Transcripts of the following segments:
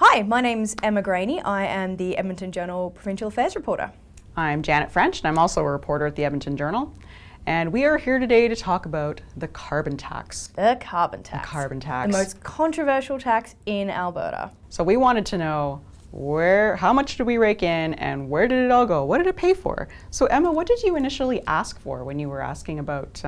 Hi, my name's Emma Graney. I am the Edmonton Journal Provincial Affairs reporter. I'm Janet French, and I'm also a reporter at the Edmonton Journal. And we are here today to talk about the carbon tax. The carbon tax. The carbon tax. The most controversial tax in Alberta. So we wanted to know how much did we rake in and where did it all go? What did it pay for? So Emma, what did you initially ask for when you were asking about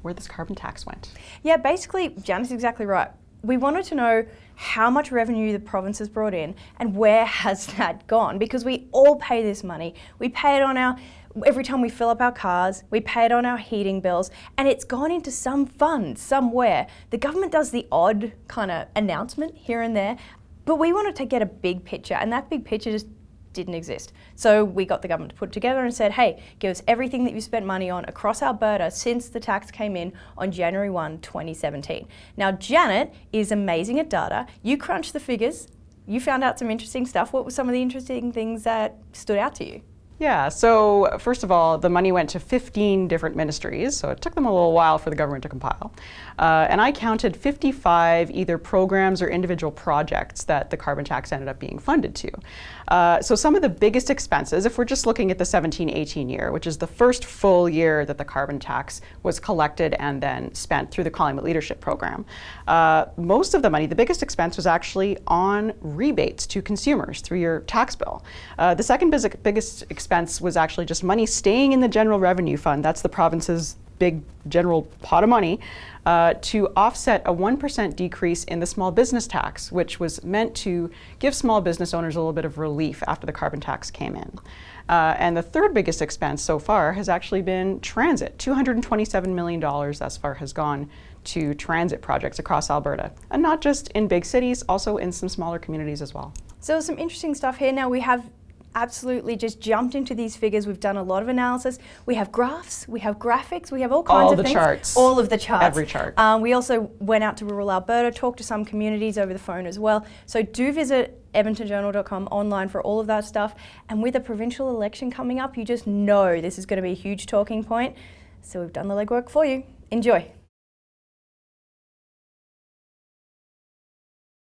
where this carbon tax went? Yeah, basically, Janet's exactly right. We wanted to know how much revenue the province has brought in and where has that gone, because we all pay this money. We pay it on every time we fill up our cars, we pay it on our heating bills, and it's gone into some fund somewhere. The government does the odd kind of announcement here and there, but we wanted to get a big picture, and that big picture just didn't exist. So we got the government to put it together and said, hey, give us everything that you spent money on across Alberta since the tax came in on January 1, 2017. Now, Janet is amazing at data. You crunched the figures. You found out some interesting stuff. What were some of the interesting things that stood out to you? Yeah, so first of all, the money went to 15 different ministries, so it took them a little while for the government to compile. And I counted 55 either programs or individual projects that the carbon tax ended up being funded to. So some of the biggest expenses, if we're just looking at the 17-18 year, which is the first full year that the carbon tax was collected and then spent through the Climate Leadership Program, most of the money, the biggest expense was actually on rebates to consumers through your tax bill. The second biggest expense was actually just money staying in the general revenue fund. That's the province's big general pot of money to offset a 1% decrease in the small business tax, which was meant to give small business owners a little bit of relief after the carbon tax came in. And the third biggest expense so far has actually been transit. $227 million thus far has gone to transit projects across Alberta. And not just in big cities, also in some smaller communities as well. So some interesting stuff here. Now we have absolutely just jumped into these figures. We've done a lot of analysis. We have graphs, we have graphics, we have all kinds of things. All the charts. All of the charts. Every chart. We also went out to rural Alberta, talked to some communities over the phone as well. So do visit edmontonjournal.com online for all of that stuff. And with a provincial election coming up, you just know this is going to be a huge talking point. So we've done the legwork for you. Enjoy.